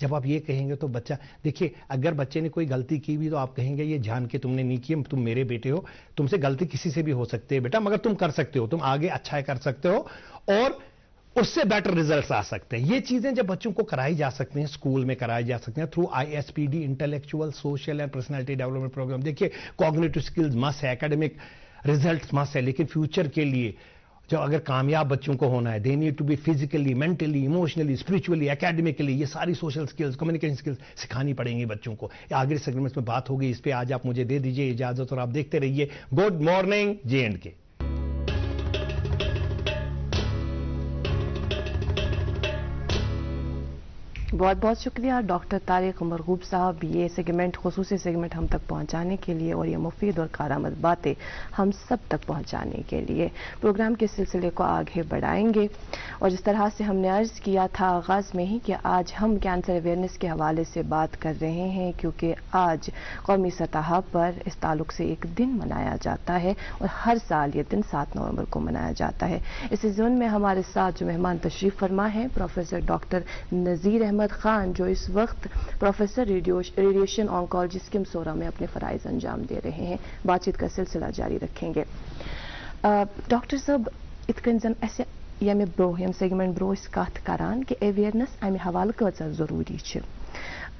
H: جب آپ یہ کہیں گے تو بچہ دیکھیے اگر بچے نے کوئی غلطی کی بھی تو آپ کہیں گے یہ جان کے تم نے نہیں کی, تم میرے بیٹے ہو, تم سے غلطی کسی سے بھی ہو سکتی ہے بیٹا, مگر تم کر سکتے ہو, تم آگے اچھا کر سکتے ہو اور اس سے بیٹر ریزلٹس آ سکتے ہیں. یہ چیزیں جب بچوں کو کرائی جا سکتی ہیں, اسکول میں کرائی جا سکتے ہیں through ISPD intellectual social and personality development program. دیکھیے کوگنیٹو اسکلز مس ہے, اکیڈمک ریزلٹس مس ہے, لیکن فیوچر کے لیے جو اگر کامیاب بچوں کو ہونا ہے, they need to be physically, mentally, emotionally, spiritually, academically, یہ ساری سوشل اسکلز, کمیونیکیشن اسکلز سکھانی پڑیں گی بچوں کو. آگے سیگمنٹس میں بات ہوگی اس پہ, آج آپ مجھے دے دیجیے اجازت اور آپ دیکھتے رہیے گڈ مارننگ J&K.
B: بہت بہت شکریہ ڈاکٹر طارق مرغوب صاحب, یہ سیگمنٹ خصوصی سیگمنٹ ہم تک پہنچانے کے لیے اور یہ مفید اور کارآمد باتیں ہم سب تک پہنچانے کے لیے. پروگرام کے سلسلے کو آگے بڑھائیں گے اور جس طرح سے ہم نے عرض کیا تھا آغاز میں ہی کہ آج ہم کینسر اویئرنیس کے حوالے سے بات کر رہے ہیں, کیونکہ آج قومی سطح پر اس تعلق سے ایک دن منایا جاتا ہے اور ہر سال یہ دن 7 نومبر کو منایا جاتا ہے. اس ضمن میں ہمارے ساتھ جو مہمان تشریف فرما ہیں پروفیسر ڈاکٹر نذیر احمد خان, جو اس وقت professor radiation oncology scheme Soura میں اپنے فرائض انجام دے رہے ہیں. بات چیت کا سلسلہ جاری رکھیں گے. ڈاکٹر صاحب ات کن زن اس یم برو یم سیگمنٹ برو اس کت کران کہ اویئرنیس امہ حوالہ کۭژاہ ضروری چھ.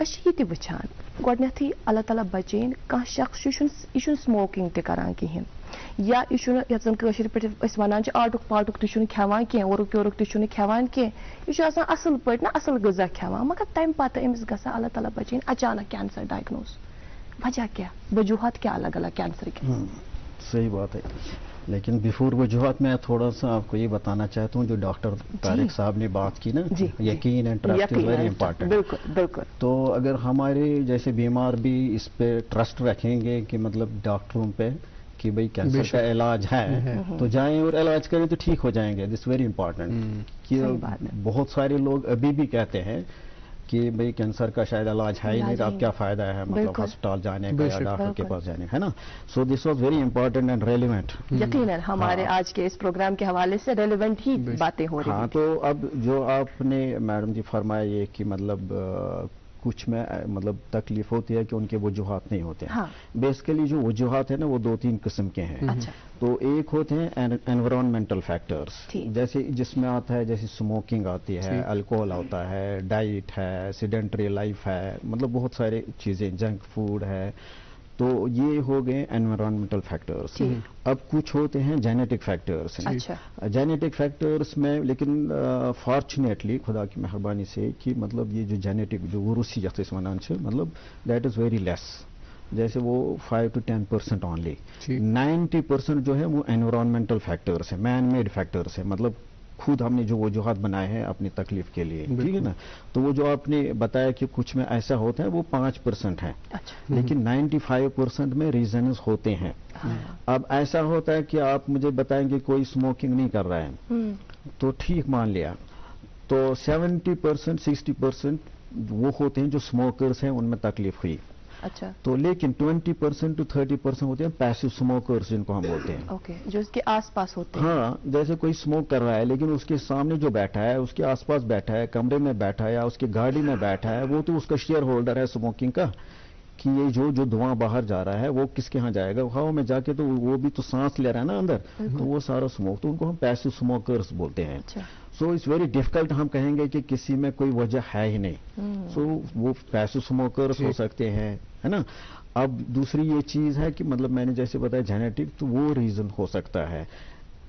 B: اس یہ وچان گۄڈنیتھٕے اللہ تعالیٰ بچین کانٛہہ شخص یہ سموکنگ تہ کران کہین, یا یہ یتھ زن کٲشر پٲٹھۍ أسۍ ونان چھِ آٹُک پاٹُک تہِ چھُنہٕ کھٮ۪وان کینٛہہ, اورُک یورُک تہِ چھُنہٕ کھٮ۪وان کینٛہہ, یہ چھُ آسان اصل پٲٹھۍ نا اصل غذا کھٮ۪وان, مگر تمہِ پتہٕ أمِس گژھان اللہ تعالیٰ بچین اچانک کینسر ڈائگنوز. وجہ کیا, وجوہات کیا الگ الگ کینسر کے؟
G: صحیح بات ہے, لیکن بیفور وجوہات میں تھوڑا سا آپ کو یہ بتانا چاہتا ہوں جو ڈاکٹر طارق صاحب نے بات کی نا, یقین and trust is very important.
B: بالکل بالکل.
G: تو اگر ہمارے جیسے بیمار بھی اس پہ ٹرسٹ رکھیں گے کہ مطلب ڈاکٹروں پہ کہ بھئی کینسر کا علاج ہے تو جائیں اور علاج کریں تو ٹھیک ہو جائیں گے. This very important. کہ بہت سارے لوگ ابھی بھی کہتے ہیں کہ بھئی کینسر کا شاید علاج ہے ہی نہیں, تو اب کیا فائدہ ہے مطلب ہسپتال جانے کا یا ڈاکٹر کے پاس جانے کا, ہے نا. So this was very important and relevant.
B: یقیناً ہمارے آج کے اس پروگرام کے حوالے سے ریلیونٹ ہی باتیں ہو رہی ہیں.
G: ہاں, تو اب جو آپ نے میڈم جی فرمایا یہ کہ مطلب کچھ میں مطلب تکلیف ہوتی ہے کہ ان کے وجوہات نہیں ہوتے ہیں. بیسیکلی جو وجوہات ہیں نا وہ 2-3 قسم کے ہیں. تو ایک ہوتے ہیں انوائرمنٹل فیکٹرز, جیسے جس میں آتا ہے جیسے اسموکنگ آتی ہے, الکوہول آتا ہے, ڈائٹ ہے, سیڈنٹری لائف ہے, مطلب بہت سارے چیزیں, جنک فوڈ ہے. تو یہ ہو گئے انوائرمنٹل فیکٹرز. اب کچھ ہوتے ہیں جینیٹک فیکٹرز. جینیٹک فیکٹرز میں لیکن فارچونیٹلی خدا کی مہربانی سے کہ مطلب یہ جو جینیٹک جو وروثیت اس ونان سے مطلب دیٹ از ویری لیس, جیسے وہ 5 to 10% اونلی. 90% جو ہے وہ انوائرمنٹل فیکٹرز ہیں, مین میڈ فیکٹرز ہیں, مطلب خود ہم نے جو وجوہات بنائے ہیں اپنی تکلیف کے لیے, ٹھیک ہے نا. تو وہ جو آپ نے بتایا کہ کچھ میں ایسا ہوتا ہے وہ 5% ہے, لیکن 95% میں ریزنز ہوتے ہیں. اب ایسا ہوتا ہے کہ آپ مجھے بتائیں گے کوئی اسموکنگ نہیں کر رہا ہے تو ٹھیک مان لیا, تو 70% 60% وہ ہوتے ہیں جو اسموکرز ہیں ان میں تکلیف ہوئی.
B: اچھا.
G: تو لیکن 20% to 30% ہوتے ہیں پیسو اسموکرز جن کو ہم بولتے ہیں.
B: اوکے, جو اس کے آس پاس ہوتے ہیں.
G: ہاں, جیسے کوئی اسموک کر رہا ہے لیکن اس کے سامنے جو بیٹھا ہے, اس کے آس پاس بیٹھا ہے, کمرے میں بیٹھا ہے یا اس کی گاڑی میں بیٹھا ہے, وہ تو اس کا شیئر ہولڈر ہے اسموکنگ کا, کہ یہ جو دھواں باہر جا رہا ہے وہ کس کے ہاں جائے گا, ہوا میں جا کے تو وہ بھی تو سانس لے رہا ہے نا اندر, تو وہ سارا اسموک, تو ان کو ہم پیسو اسموکرز بولتے ہیں. سو اٹس ویری ڈیفیکلٹ ہم کہیں گے کہ کسی میں کوئی وجہ ہے ہی نہیں. سو وہ پیسو اسموکرز ہو سکتے ہیں, ہے نا. اب دوسری یہ چیز ہے کہ مطلب میں نے جیسے بتایا جینیٹک, تو وہ ریزن ہو سکتا ہے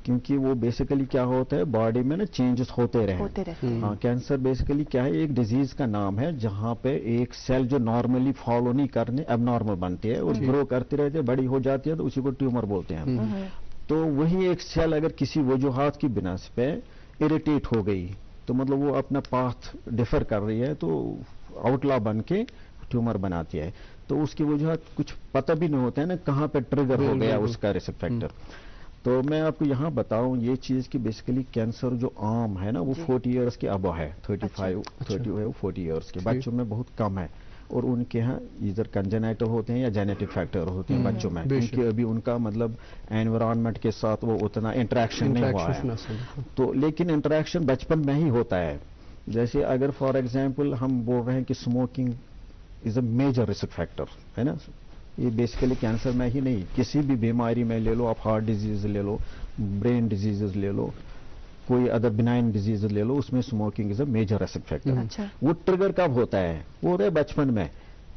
G: کیونکہ وہ بیسیکلی کیا ہوتا ہے باڈی میں نا چینجز ہوتے رہے. ہاں, کینسر بیسیکلی کیا ہے, ایک ڈیزیز کا نام ہے جہاں پہ ایک سیل جو نارملی فالو نہیں کرنے اب نارمل بنتی ہے اور گرو کرتی رہتی ہے, بڑی ہو جاتی ہے, تو اسی کو ٹیومر بولتے ہیں. تو وہی ایک سیل اگر کسی وجوہات کی بنا پہ اریٹیٹ ہو گئی تو مطلب وہ اپنا پاتھ ڈیفر کر رہی ہے, تو آؤٹلا بن کے ٹیومر بناتی ہے. تو اس کی وجوہات کچھ پتہ بھی نہیں ہوتا ہے نا کہاں پہ ٹریگر ہو گیا اس کا رسک فیکٹر. تو میں آپ کو یہاں بتاؤں یہ چیز کہ بیسیکلی کینسر جو عام ہے نا وہ 40 ایئرس کے ابو ہے, 40 ایئرس کے. بچوں میں بہت کم ہے, اور ان کے ہاں ادھر کنجنائٹل ہوتے ہیں یا جینیٹک فیکٹر ہوتے ہیں بچوں میں, کیونکہ ابھی ان کا مطلب انوائرمنٹ کے ساتھ وہ اتنا انٹریکشن نہیں ہوا ہے. تو لیکن انٹریکشن بچپن میں ہی ہوتا ہے, جیسے اگر فار ایگزامپل ہم بول رہے ہیں کہ smoking is a major risk factor ہے نا, یہ بیسیکلی کینسر میں ہی نہیں, کسی بھی بیماری میں لے لو آپ, ہارٹ ڈیزیز لے لو, برین ڈیزیزز لے لو, کوئی ادر بنائن ڈیزیز لے لو, اس میں smoking is a major risk factor. وہ ٹریگر کب ہوتا ہے؟ وہ ہوتا ہے بچپن میں.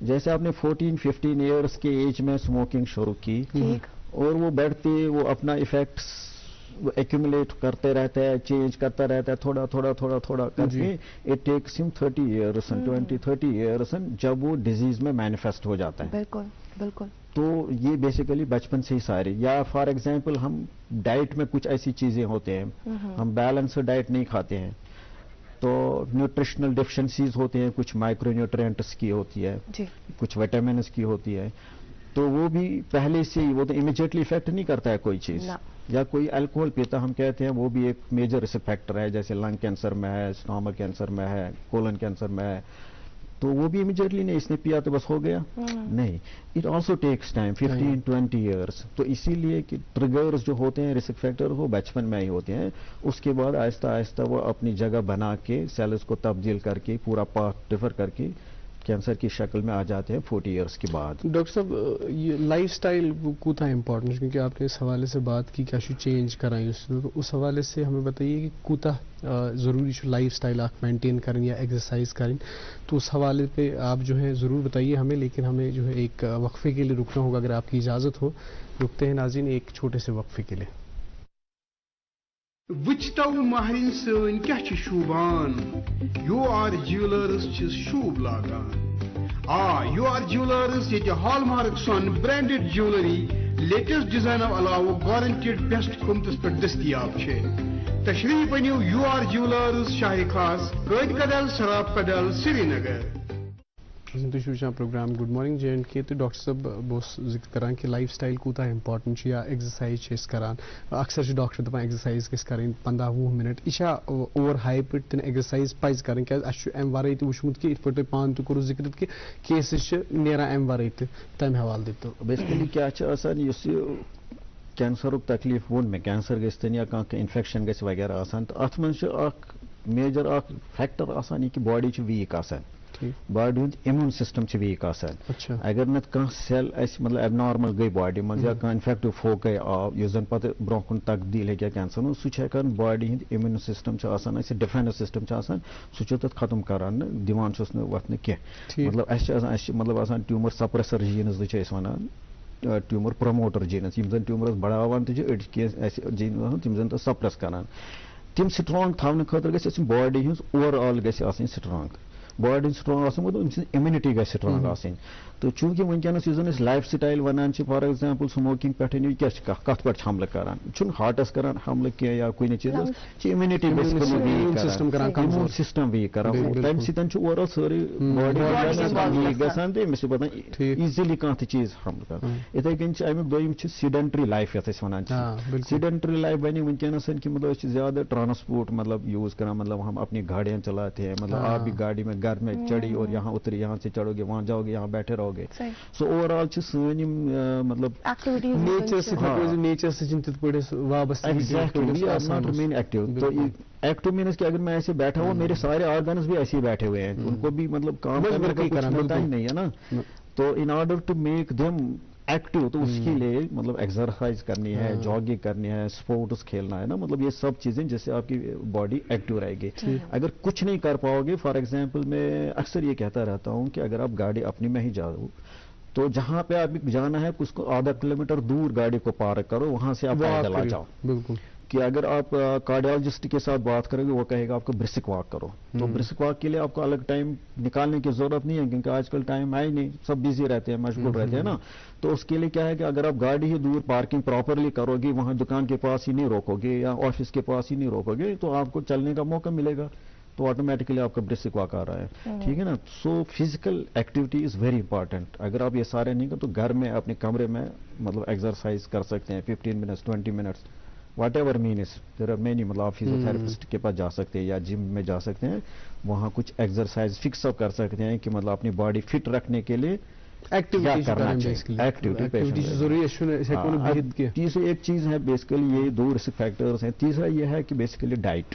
G: جیسے آپ نے 14-15 ایئرس کے ایج میں اسموکنگ شروع کی اور وہ بڑھتے وہ اپنا افیکٹس ایکومولیٹ کرتے رہتا ہے, چینج کرتا رہتا ہے تھوڑا تھوڑا تھوڑا تھوڑا کر کے, اٹ ٹیکس ہم 30 ایئرس 20-30 ایئرس جب وہ ڈیزیز میں مینیفیسٹ ہو جاتا ہے.
B: بالکل بالکل.
G: تو یہ بیسیکلی بچپن سے ہی سارے, یا فار ایگزامپل ہم ڈائٹ میں کچھ ایسی چیزیں ہوتے ہیں, ہم بیلنس ڈائٹ نہیں کھاتے ہیں تو نیوٹریشنل ڈیفیشنسیز ہوتے ہیں, کچھ مائکرو نیوٹرینٹس کی ہوتی ہے, کچھ وٹامنس کی ہوتی ہے, تو وہ بھی پہلے سے وہ تو امیجیٹلی افیکٹ نہیں کرتا ہے کوئی چیز. یا کوئی الکوہل پیتا ہم کہتے ہیں وہ بھی ایک میجر رسک فیکٹر ہے, جیسے لنگ کینسر میں ہے, اسٹامک کینسر میں ہے, کولن کینسر میں ہے, تو وہ بھی امیجیٹلی نہیں اس نے پیا تو بس ہو گیا نہیں. It also takes time 15-20 years. تو اسی لیے کہ ٹریگرز جو ہوتے ہیں رسک فیکٹر وہ بچپن میں ہی ہوتے ہیں, اس کے بعد آہستہ آہستہ وہ اپنی جگہ بنا کے سیلز کو تبدیل کر کے پورا پارٹ ڈفر کر کے کینسر کی شکل میں آ جاتے ہیں 40 ایئرس کے بعد.
C: ڈاکٹر صاحب یہ لائف سٹائل کوتا امپورٹنٹ, کیونکہ آپ نے اس حوالے سے بات کی کہ چینج کرائیں تو اس حوالے سے ہمیں بتائیے کہ کوتا ضروری لائف سٹائل آپ مینٹین کریں یا ایکسرسائز کریں, تو اس حوالے پہ آپ جو ہے ضرور بتائیے ہمیں. لیکن ہمیں جو ہے ایک وقفے کے لیے رکنا ہوگا, اگر آپ کی اجازت ہو. رکتے ہیں ناظرین ایک چھوٹے سے وقفے کے لیے.
D: وچتو مہرین سن کیا شوبان, یو آر جیولرز شوب لاگان. یو آر جیولرز یہ ہال مارک سون برانڈڈ جیولری لیٹسٹ ڈیزائن علاوہ گارنٹیڈ بیسٹ قیمتس پہ دستیاب. تشریف انیو U R Jewellers Shah Khas, Qaid Kadal, Sarab Kadal, Srinagar.
C: تھی وچان programme good morning J and K. تو ڈاکٹر صاحب بہت ذکر کران کہ لائف سٹائل کوتا امپارٹنٹ یا ایکسرسائز کران. اکثر ڈاکٹر دپان ایکسرسائز گژھِ کریں 15-20 منٹ. یہ اوور ہائپڈ تن ایکسرسائز پز کریں کیا ام ورائے تہ وچمت کہ ات پہ پان تہ کرو ذکر کہ کیسز نیران ام ورائے تہ تمہ حوالہ دتو.
G: بیسیکلی کیا آسان اس کینسر تکلیف وون میں, کینسر گھن یا انفیکشن گھس وغیرہ آسان, تو ات من میجر اخ فیکٹر آسان یہ کہ باڈی ویک آسان, باڈی ہند امیون سسٹم ویک آسان. اگر نت سیل مطلب ایب نارمل گئی باڈی من یا انفیکٹو فوکے آو اس زن پتہ برو کن تبدیل ہیکیا کینسر سہ ہیکان باڈی ہند امیون سسٹم آسان, ڈیفینس سسٹم آسان, سہ تت ختم کران دان چھس وتن کی. مطلب آسان ٹیومر سپریسر جینز اس ونان, ٹیومر پروموٹر جینز یم زن ٹیومرس بڑھاوان تہ جین تم زن سپریس کران. تم سٹرانگ تھاونہ خاطر گژھِ باڈی ہز اوور آل گژھِ آسٕنۍ سٹرانگ. باڈی سٹرانگ آسان مطلب أمۍ سٕنٛز اِمیونٹی گژھِ سٹرانگ آسٕنۍ. تو چونکہ ونکس یس زن لائف سٹائل ونان فار ایگزامپل سموکنگ پہ کیا کت پہ حملہ کران, ہارٹس کران حملہ کی یا کن چیز امیونٹی امیون سسٹم ویک کران, تمہ سۭتۍ اوور آل سٲرٕے باڈی ویک گژھان تو أمِس پتہ ایزیلی کانٛہہ تہِ چیز حملہ کران. اتھے کن امیک دوٚیِم چھِ سیڈنٹری لائف یتھ أسۍ ونان چھِ. سیڈنٹری لائف بنی ونکس کہ مطلب أسۍ چھِ زیادٕ ٹرانسپورٹ مطلب یوز کران, مطلب ہم اپنی گاڑیاں چلاتے ہیں, مطلب آپ بھی گاڑی میں گھر میں چڑھی اور یہاں اتری, یہاں سے چڑھو گے وہاں جاؤ گے, یہاں بیٹھے رہو گے. سو اوور آل سن مطلب
C: نیچر سے
G: ناٹ رمین ایکٹیو. تو ایکٹیو مینس کہ اگر میں ایسے بیٹھا ہوں میرے سارے آرگنز بھی ایسے ہی بیٹھے ہوئے ہیں, ان کو بھی مطلب کام کرنے کا ملتا ہی نہیں ہے نا. تو in order to make them active تو اس کے لیے مطلب ایکسرسائز کرنی ہے, جاگنگ کرنی ہے, اسپورٹس کھیلنا ہے نا, مطلب یہ سب چیزیں جس سے آپ کی باڈی ایکٹیو رہے گی. اگر کچھ نہیں کر پاؤ گے, فار ایگزامپل میں اکثر یہ کہتا رہتا ہوں کہ اگر آپ گاڑی اپنی میں ہی جاؤ تو جہاں پہ آپ جانا ہے اس کو آدھا کلومیٹر دور گاڑی کو پارک کرو, وہاں سے آپ پیدل آ جاؤ. بالکل. کہ اگر آپ کارڈیالوجسٹ کے ساتھ بات کریں گے وہ کہے گا آپ کو برسک واک کرو. تو برسک واک کے لیے آپ کو الگ ٹائم نکالنے کی ضرورت نہیں ہے, کیونکہ آج کل ٹائم ہے ہی نہیں, سب بزی رہتے ہیں, مشغول رہتے ہیں نا. تو اس کے لیے کیا ہے کہ اگر آپ گاڑی ہی دور پارکنگ پراپرلی کرو گے, وہاں دکان کے پاس ہی نہیں روکو گے یا آفس کے پاس ہی نہیں روکو گے, تو آپ کو چلنے کا موقع ملے گا, تو آٹومیٹکلی آپ کا برسک واک آ رہا ہے. ٹھیک ہے نا. So physical activity is very important. اگر آپ یہ سارے نہیں کریں تو گھر میں اپنے کمرے میں مطلب ایکسرسائز کر سکتے ہیں 15 minutes 20 minutes whatever means. There are many, مطلب آپ فزیوتھراپسٹ کے پاس جا سکتے ہیں یا جم میں جا سکتے ہیں, وہاں کچھ ایکسرسائز فکس اپ کر سکتے ہیں کہ مطلب اپنی باڈی فٹ رکھنے کے لیے تیسری ایک چیز ہے بیسیکلی یہ 2 رسک فیکٹرز ہیں. تیسرا یہ ہے کہ بیسیکلی ڈائٹ.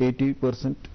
G: 80%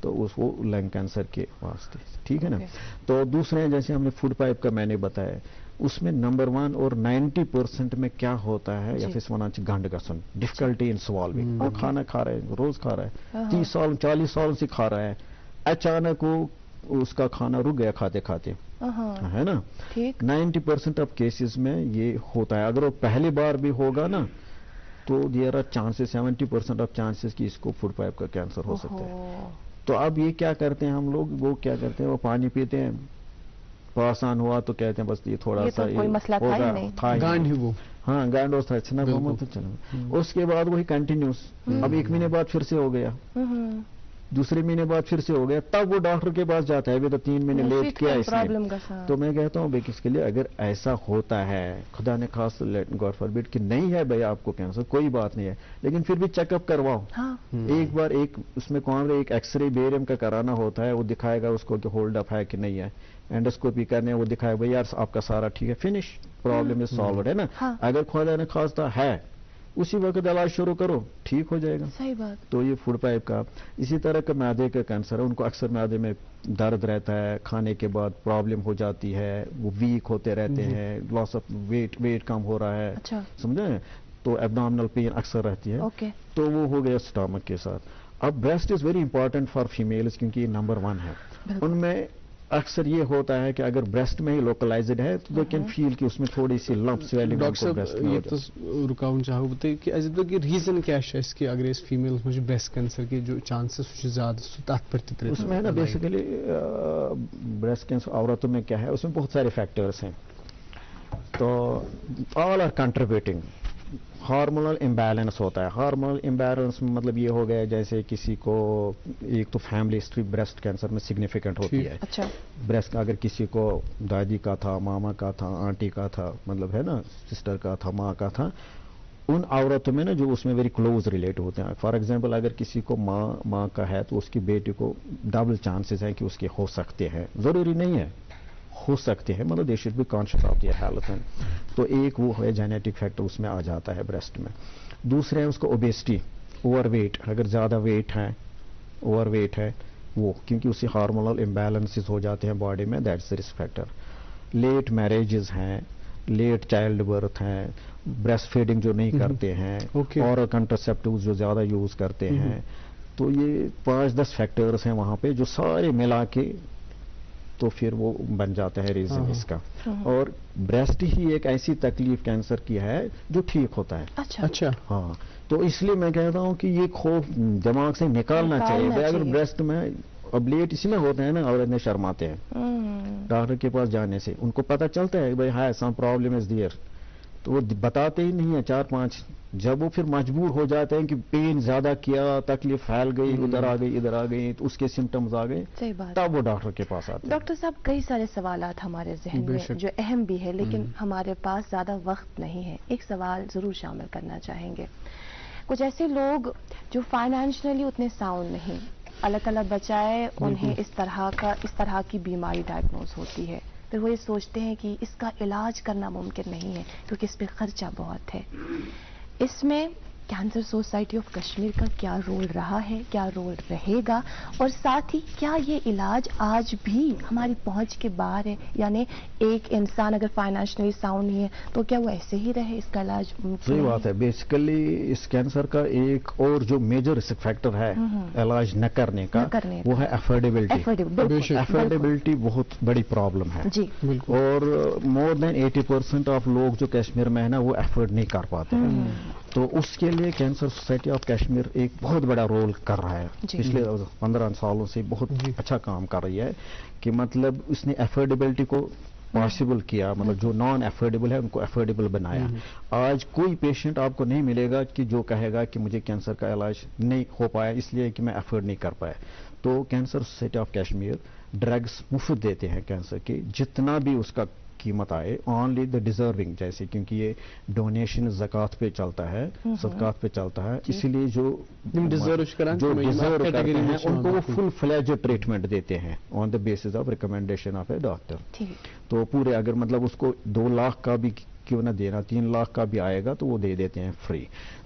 G: تو اس وہ لنگ کینسر کے واسطے، ٹھیک ہے نا. تو دوسرے جیسے ہم نے فوڈ پائپ کا میں نے بتایا، اس میں نمبر 1 اور 90% میں کیا ہوتا ہے یا پھر ونان گنڈ گسن، ڈفکلٹی ان سوالونگ. وہ کھانا کھا رہا ہے، روز کھا رہا ہے، 30 سال 40 سال سے کھا رہا ہے، اچانک وہ اس کا کھانا رک گیا کھاتے کھاتے، ہے نا. 90% آف کیسز میں یہ ہوتا ہے. اگر وہ پہلی بار بھی ہوگا نا تو there are chances 70% of chances کہ اس کو فوڈ پائپ کا کینسر ہو سکتا ہے. تو اب یہ کیا کرتے ہیں ہم لوگ، وہ کیا کرتے ہیں، وہ پانی پیتے ہیں، آسان ہوا تو کہتے ہیں بس یہ تھوڑا سا
B: کوئی مسئلہ تھا
G: گانڈ ہی وہ، ہاں گانڈ ہوتا ہے چھنا بوما تو چلو. اس کے بعد وہی کنٹینیوس، اب 1 مہینے بعد پھر سے ہو گیا، دوسرے مہینے بعد پھر سے ہو گیا، تب وہ ڈاکٹر کے پاس جاتا ہے. ابھی تو 3 مہینے لیٹ کیا اس نے. تو میں کہتا ہوں بھائی اس کے لیے اگر ایسا ہوتا ہے، خدا نے خاص گاڈ فاربڈ کہ نہیں ہے بھائی آپ کو کینسر، کوئی بات نہیں ہے، لیکن پھر بھی چیک اپ کرواؤ. ایک بار ایک اس میں کون ایک ایکس رے بیریم کا کرانا ہوتا ہے، وہ دکھائے گا اس کو کہ ہولڈ اپ ہے کہ نہیں ہے. اینڈوسکوپی کرنے وہ دکھائے بھائی یار آپ کا سارا ٹھیک ہے، فنش، پرابلم از سالوڈ، ہے نا. اگر خدا نے خواستہ ہے اسی وقت علاج شروع کرو، ٹھیک ہو جائے گا.
B: صحیح بات.
G: تو یہ فوڈ پائپ کا. اسی طرح کا معدے کا کینسر ہے، ان کو اکثر معدے میں درد رہتا ہے، کھانے کے بعد پرابلم ہو جاتی ہے، وہ ویک ہوتے رہتے ہیں، لاس آف ویٹ کم ہو رہا ہے، سمجھے. تو ایبڈومینل پین اکثر رہتی ہے. تو وہ ہو گیا اسٹامک کے ساتھ. اب breast is very important for females کیونکہ یہ نمبر 1 ہے. ان میں اکثر یہ ہوتا ہے کہ اگر بریسٹ میں ہی لوکلائزڈ ہے تو دے کین فیل کہ اس میں تھوڑی سی لمپ سویلنگ.
C: ڈاکٹر صاحب یہ تو رکاؤں چاہو بتائیے کہ ایز کہ ریزن کیا ہے اس کے، اگر اس فیمیل میں بریسٹ کینسر کے جو چانسز زیادہ تات پر
G: اس میں ہے نا بیسیکلی بریسٹ کینسر عورتوں میں کیا ہے، اس میں بہت سارے فیکٹرز ہیں. تو آل آر کنٹریبیوٹنگ. ہارمونل امبیلنس ہوتا ہے. ہارمونل امبیلنس میں مطلب یہ ہو گیا جیسے کسی کو ایک تو فیملی ہسٹری بریسٹ کینسر میں سگنیفیکنٹ ہوتی ہے. بریسٹ اگر کسی کو دادی کا تھا، ماما کا تھا، آنٹی کا تھا، مطلب ہے نا سسٹر کا تھا، ماں کا تھا، ان عورتوں میں نا جو اس میں ویری کلوز ریلیٹ ہوتے ہیں. فار ایگزامپل اگر کسی کو ماں کا ہے تو اس کی بیٹی کو ڈبل چانسز ہیں کہ اس کے ہو سکتے ہیں، ضروری نہیں ہے، ہو سکتے ہیں، مطلب they should be conscious of their health. تو ایک وہ ہے جینیٹک فیکٹر اس میں آ جاتا ہے بریسٹ میں. دوسرے ہے اس کو اوبیسٹی، اوور ویٹ، اگر زیادہ ویٹ ہے، اوور ویٹ ہے وہ، کیونکہ اسے ہارمونل امبیلنسز ہو جاتے ہیں باڈی میں، that's risk factor. Late marriages ہیں، لیٹ چائلڈ برتھ ہیں، بریسٹ فیڈنگ جو نہیں کرتے ہیں، اور کنٹرسیپٹیوز جو زیادہ یوز کرتے ہیں. تو یہ 5-10 فیکٹرز ہیں وہاں پہ جو سارے ملا کے تو پھر وہ بن جاتا ہے ریزن اس کا. اور بریسٹ ہی ایک ایسی تکلیف کینسر کی ہے جو ٹھیک ہوتا ہے.
C: اچھا.
G: ہاں تو اس لیے میں کہتا ہوں کہ یہ خوف دماغ سے نکالنا چاہیے. اگر بریسٹ میں اب لیٹ اسی میں ہوتے ہیں نا، عورت میں شرماتے ہیں ڈاکٹر کے پاس جانے سے. ان کو پتہ چلتا ہے بھائی high some problem is there, تو وہ بتاتے ہی نہیں ہیں 4-5. جب وہ پھر مجبور ہو جاتے ہیں کہ پین زیادہ کیا، تکلیف پھیل گئی، ادھر آ گئی ادھر آ گئی، تو اس کے سمٹمز آ گئے، تب وہ ڈاکٹر کے پاس آتے ہیں.
B: ڈاکٹر صاحب کئی سارے سوالات ہمارے ذہن میں جو اہم بھی ہے، لیکن ہمارے پاس زیادہ وقت نہیں ہے. ایک سوال ضرور شامل کرنا چاہیں گے. کچھ ایسے لوگ جو فائنینشلی اتنے ساؤنڈ نہیں، اللہ تعالیٰ بچائے انہیں اس طرح کی بیماری ڈائگنوز ہوتی ہے، پھر وہ یہ سوچتے ہیں کہ اس کا علاج کرنا ممکن نہیں ہے کیونکہ اس پہ خرچہ بہت ہے. اس میں کینسر سوسائٹی آف کشمیر کا کیا رول رہا ہے، کیا رول رہے گا، اور ساتھ ہی کیا یہ علاج آج بھی ہماری پہنچ کے باہر ہے؟ یعنی ایک انسان اگر فائنینشلی ساؤنڈ نہیں ہے تو کیا وہ ایسے ہی رہے، اس کا علاج ممکن؟
G: صحیح بات ہے. بیسیکلی اس کینسر کا ایک اور جو میجر رسک فیکٹر ہے علاج نہ کرنے کا وہ ہے افورڈیبلٹی. افورڈیبلٹی بہت بڑی پرابلم ہے
B: جی.
G: اور مور دین 80% آف لوگ جو کشمیر میں ہے نا وہ افورڈ نہیں کر پاتے ہیں. تو اس کے لیے کینسر سوسائٹی آف کشمیر ایک بہت بڑا رول کر رہا ہے. پچھلے 15 سالوں سے بہت اچھا کام کر رہی ہے کہ mطلب اس نے افورڈیبلٹی کو پاسبل کیا، مطلب جو نان افورڈیبل ہے ان کو افورڈیبل بنایا. آج کوئی پیشنٹ آپ کو نہیں ملے گا کہ جو کہے گا کہ مجھے کینسر کا علاج نہیں ہو پایا اس لیے کہ میں افورڈ نہیں کر پایا. تو cancer society of Kashmir drugs مفت دیتے ہیں کینسر کے، جتنا بھی اس کا قیمت آئے، اونلی دا ڈیزرونگ، جیسے کیونکہ یہ ڈونیشن زکوٰۃ پہ چلتا ہے، صدقات پہ چلتا ہے، اسی لیے جو ڈیزرو کرتے ہیں ان کو وہ فل فلیج ٹریٹمنٹ دیتے ہیں on the basis of recommendation of a doctor. تو پورے اگر مطلب اس کو 2 لاکھ کا بھی کیوں نہ دینا، 3 لاکھ کا بھی آئے گا تو وہ دے دیتے ہیں فری.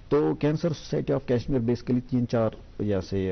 G: تو cancer society of Kashmir basically 3-4 یا سے